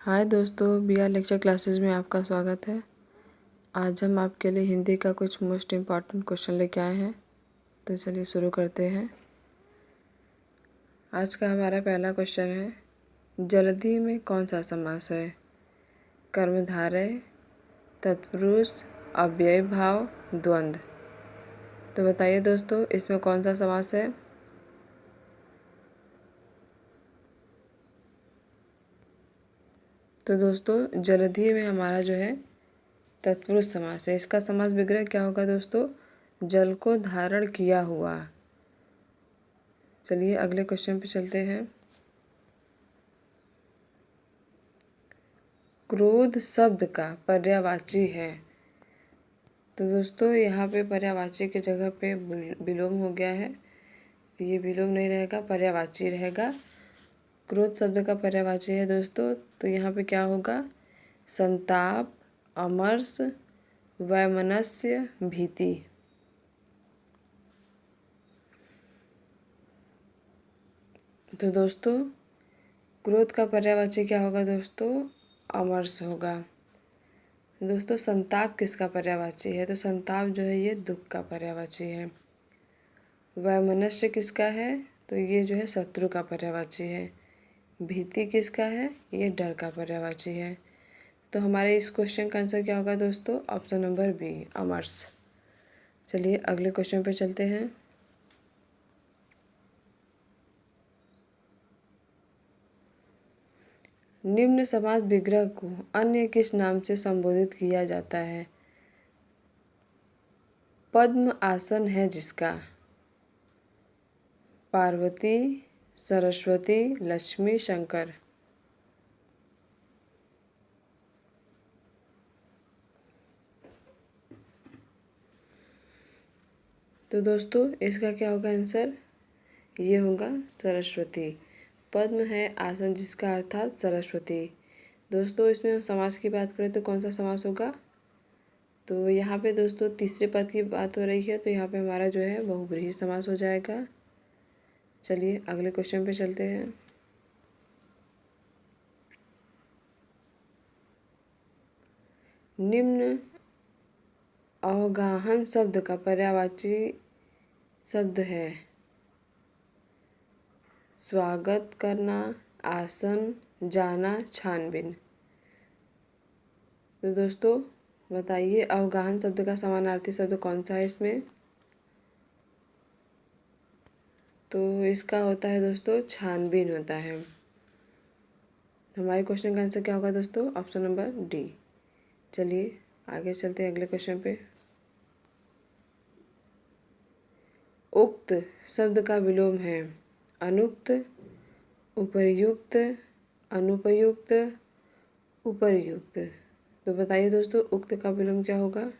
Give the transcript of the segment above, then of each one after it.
हाय दोस्तों, BR lecture classes में आपका स्वागत है। आज हम आपके लिए हिंदी का कुछ मोस्ट इम्पॉर्टेंट क्वेश्चन लेके आए हैं। तो चलिए शुरू करते हैं। आज का हमारा पहला क्वेश्चन है, जल्दी में कौन सा समास है? कर्मधारय, तत्पुरुष, अव्ययी भाव, द्वंद्व। तो बताइए दोस्तों, इसमें कौन सा समास है? तो दोस्तों, जल्दी में हमारा जो है तत्पुरुष समास है। इसका समास विग्रह क्या होगा दोस्तों? जल को धारण किया हुआ। चलिए अगले क्वेश्चन पे चलते हैं। क्रोध शब्द का पर्यायवाची है। तो दोस्तों, यहाँ पे पर्यायवाची की जगह पे विलोम हो गया है। तो ये विलोम नहीं रहेगा, पर्यायवाची रहेगा। क्रोध शब्द का पर्यायवाची है दोस्तों, तो यहाँ पे क्या होगा? संताप, अमर्ष, वैमनस्य, भीति। तो दोस्तों, क्रोध का पर्यायवाची क्या होगा दोस्तों? अमर्ष होगा। दोस्तों, संताप किसका पर्यायवाची है? तो संताप जो है ये दुख का पर्यायवाची है। वैमनस्य किसका है? तो ये जो है शत्रु का पर्यायवाची है। भीति किसका है? ये डर का पर्यायवाची है। तो हमारे इस क्वेश्चन का आंसर क्या होगा दोस्तों? ऑप्शन नंबर बी, अमर्ष। चलिए अगले क्वेश्चन पे चलते हैं। निम्न समास विग्रह को अन्य किस नाम से संबोधित किया जाता है? पद्म आसन है जिसका। पार्वती, सरस्वती, लक्ष्मी, शंकर। तो दोस्तों, इसका क्या होगा आंसर? ये होगा सरस्वती। पद्म है आसन जिसका, अर्थात सरस्वती। दोस्तों, इसमें हम समास की बात करें तो कौन सा समास होगा? तो यहाँ पे दोस्तों तीसरे पद की बात हो रही है, तो यहाँ पे हमारा जो है बहुब्रीहि समास हो जाएगा। चलिए अगले क्वेश्चन पे चलते हैं। निम्न अवगाहन शब्द का पर्यायवाची शब्द है। स्वागत करना, आसन, जाना, छानबीन। तो दोस्तों बताइए, अवगाहन शब्द का समानार्थी शब्द कौन सा है इसमें? तो इसका होता है दोस्तों छानबीन होता है। हमारे क्वेश्चन का आंसर क्या होगा दोस्तों? Option number D. चलिए आगे चलते हैं अगले क्वेश्चन पे। उक्त शब्द का विलोम है अनुक्त, उपर्युक्त, अनुपयुक्त, उपर्युक्त। तो बताइए दोस्तों, उक्त का विलोम क्या होगा?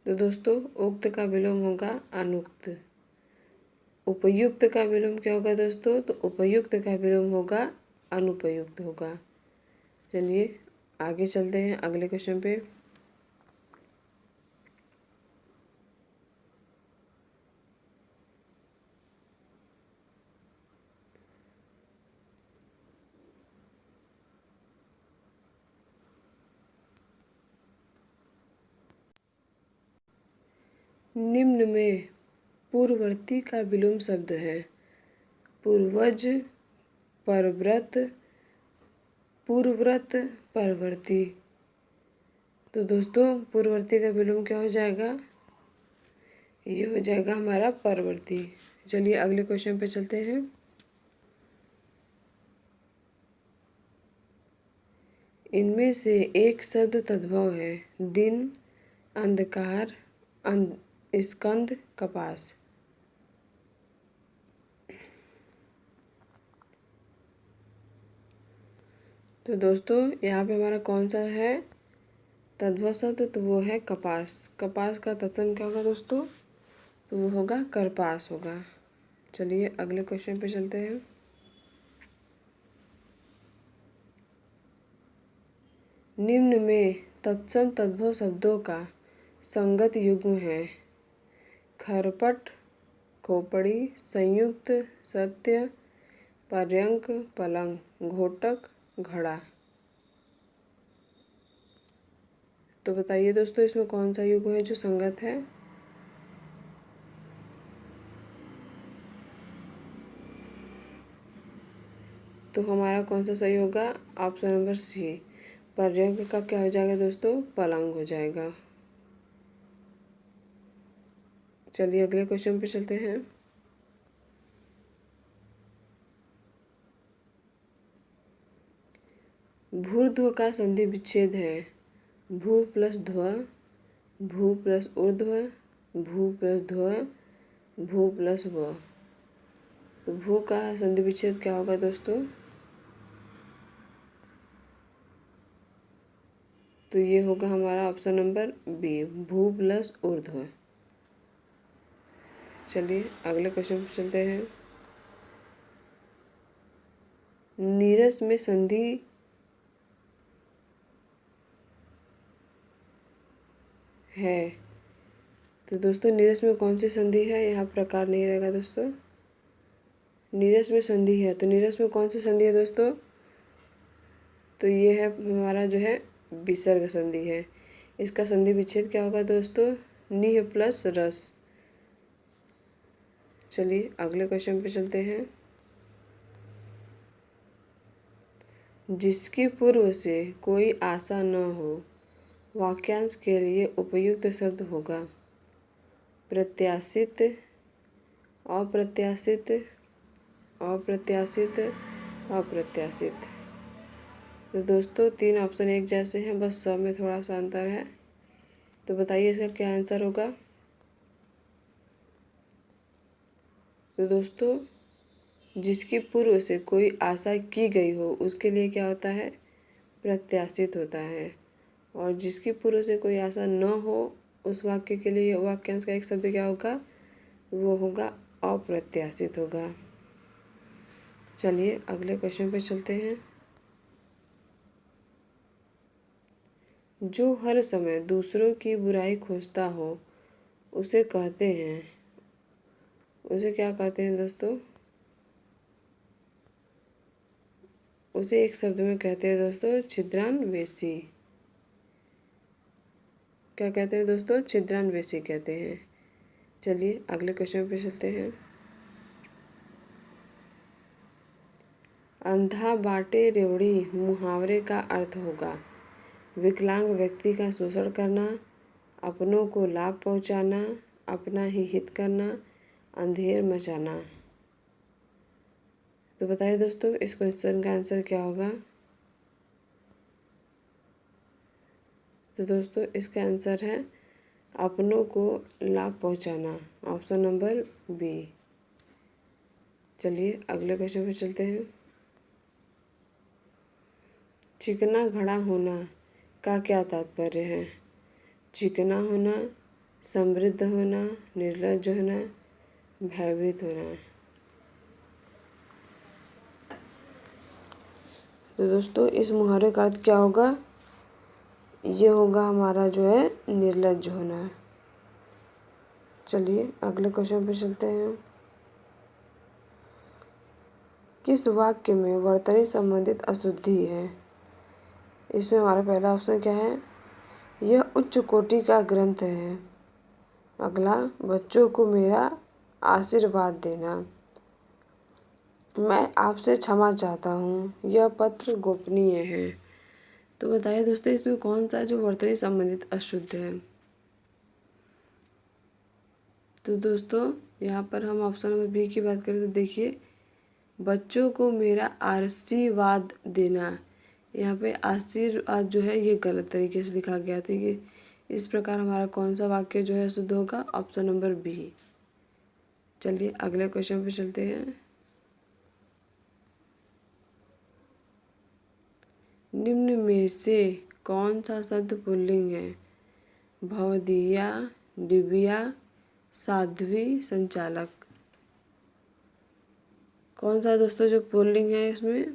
तो दोस्तों, उक्त का विलोम होगा अनुक्त। उपयुक्त का विलोम क्या होगा दोस्तों? तो उपयुक्त का विलोम होगा अनुपयुक्त होगा। चलिए आगे चलते हैं अगले क्वेश्चन पे। निम्न में पूर्ववर्ती का विलोम शब्द है पूर्वज, परव्रत, पूर्वव्रत, परवर्ती। तो दोस्तों, पूर्ववर्ती का विलोम क्या हो जाएगा? ये हो जाएगा हमारा परवर्ती। चलिए अगले क्वेश्चन पे चलते हैं। इनमें से एक शब्द तद्भव है दिन, अंधकार, स्कंद, कपास। तो दोस्तों, यहाँ पे हमारा कौन सा है तद्भव शब्द? तो वो है कपास। कपास का तत्सम क्या होगा दोस्तों? तो वो होगा करपास होगा। चलिए अगले क्वेश्चन पे चलते हैं। निम्न में तत्सम तद्भव शब्दों का संगत युग्म है खरपट, खोपड़ी, संयुक्त, सत्य, पर्यंक, पलंग, घोटक, घड़ा। तो बताइए दोस्तों इसमें कौन सा युग्म है जो संगत है। तो हमारा कौन सा सही होगा, ऑप्शन नंबर सी, पर्यंक का क्या हो जाएगा दोस्तों, पलंग हो जाएगा। चलिए अगले क्वेश्चन पे चलते हैं। भूर्ध्व का संधि विच्छेद है भू प्लस ध्व, भू प्लस ऊर्ध्व, भू प्लस ध्व, भू प्लस व। तो भू का संधि विच्छेद क्या होगा दोस्तों, तो ये होगा हमारा ऑप्शन नंबर बी, भू प्लस ऊर्ध्व। चलिए अगले क्वेश्चन पे चलते हैं। नीरस में संधि है, तो दोस्तों नीरस में कौन सी संधि है, यहाँ प्रकार नहीं रहेगा दोस्तों। नीरस में संधि है तो नीरस में कौन सी संधि है दोस्तों, तो ये है हमारा जो है विसर्ग संधि है। इसका संधि विच्छेद क्या होगा दोस्तों, निह प्लस रस। चलिए अगले क्वेश्चन पे चलते हैं। जिसकी पूर्व से कोई आशा न हो, वाक्यांश के लिए उपयुक्त शब्द होगा प्रत्याशित, अप्रत्याशित, अप्रत्याशित, अप्रत्याशित। तो दोस्तों तीन ऑप्शन एक जैसे हैं, बस सब में थोड़ा सा अंतर है। तो बताइए इसका क्या आंसर होगा। तो दोस्तों जिसकी पूर्व से कोई आशा की गई हो उसके लिए क्या होता है, प्रत्याशित होता है। और जिसकी पूर्व से कोई आशा न हो उस वाक्य के लिए वाक्यांश का एक शब्द क्या होगा, वो होगा अप्रत्याशित होगा। चलिए अगले क्वेश्चन पे चलते हैं। जो हर समय दूसरों की बुराई खोजता हो उसे कहते हैं, उसे क्या कहते हैं दोस्तों, उसे एक शब्द में कहते हैं दोस्तों छिद्रान्वेषी। क्या कहते हैं दोस्तों, छिद्रान्वेषी कहते हैं। चलिए अगले क्वेश्चन पे चलते हैं। अंधा बाटे रेवड़ी मुहावरे का अर्थ होगा विकलांग व्यक्ति का शोषण करना, अपनों को लाभ पहुंचाना, अपना ही हित करना, अंधेर मचाना। तो बताइए दोस्तों इस क्वेश्चन का आंसर क्या होगा। तो दोस्तों इसका आंसर है अपनों को लाभ पहुंचाना, ऑप्शन नंबर बी। चलिए अगले क्वेश्चन पे चलते हैं। चिकना घड़ा होना का क्या तात्पर्य है, चिकना होना, समृद्ध होना, निर्लज्ज होना, भयभीत होना। तो दोस्तों इस मुहावरे का अर्थ क्या होगा, ये होगा हमारा जो है निर्लज्ज होना। चलिए अगले क्वेश्चन पे चलते हैं। किस वाक्य में वर्तनी संबंधित अशुद्धि है। इसमें हमारा पहला ऑप्शन क्या है, यह उच्च कोटि का ग्रंथ है। अगला, बच्चों को मेरा आशीर्वाद देना। मैं आपसे क्षमा चाहता हूँ, यह पत्र गोपनीय है। तो बताइए दोस्तों इसमें कौन सा जो वर्तनी संबंधित अशुद्ध है। तो दोस्तों यहाँ पर हम ऑप्शन नंबर बी की बात करें तो देखिए, बच्चों को मेरा आशीर्वाद देना, यहाँ पे आशीर्वाद जो है ये गलत तरीके से लिखा गया। तो ये इस प्रकार हमारा कौन सा वाक्य जो है शुद्ध होगा, ऑप्शन नंबर बी। चलिए अगले क्वेश्चन पे चलते हैं। निम्न में से कौन सा शब्द पुल्लिंग है, भवदीया, दिव्या, साध्वी, संचालक। कौन सा दोस्तों जो पुल्लिंग है इसमें,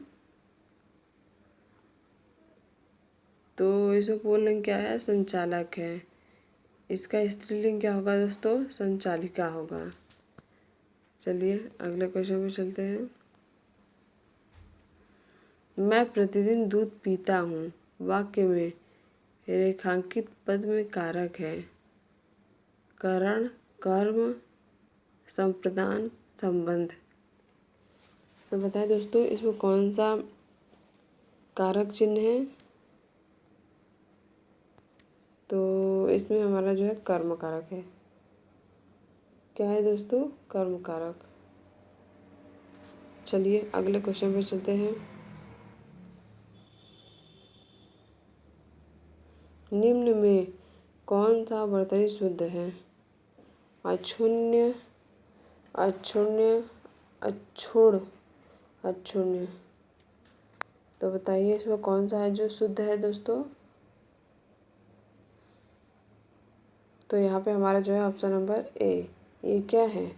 तो इसमें पुल्लिंग क्या है, संचालक है। इसका स्त्रीलिंग क्या होगा दोस्तों, संचालिका होगा। चलिए अगले क्वेश्चन पे चलते हैं। मैं प्रतिदिन दूध पीता हूँ वाक्य में रेखांकित पद में कारक है करण, कर्म, संप्रदान, संबंध। तो बताएं दोस्तों इसमें कौन सा कारक चिन्ह है। तो इसमें हमारा जो है कर्म कारक है। क्या है दोस्तों? कर्म कारक। चलिए अगले क्वेश्चन पे चलते हैं। निम्न में कौन सा वर्तनी शुद्ध है? अक्षुण्य, अक्षुण्य, अक्षुण, अक्षुण्य। तो बताइए इसमें कौन सा है जो शुद्ध है दोस्तों? तो यहाँ पे हमारा जो है ऑप्शन नंबर ए, ये क्या है?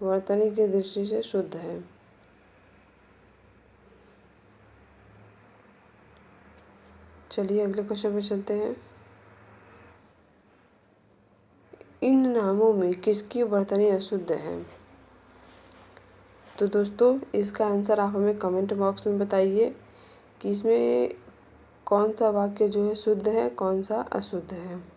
वर्तनी की दृष्टि से शुद्ध है। चलिए अगले क्वेश्चन पे चलते हैं। इन नामों में किसकी वर्तनी अशुद्ध है? तो दोस्तों इसका आंसर आप हमें कमेंट बॉक्स में बताइए कि इसमें कौन सा वाक्य जो है शुद्ध है, कौन सा अशुद्ध है।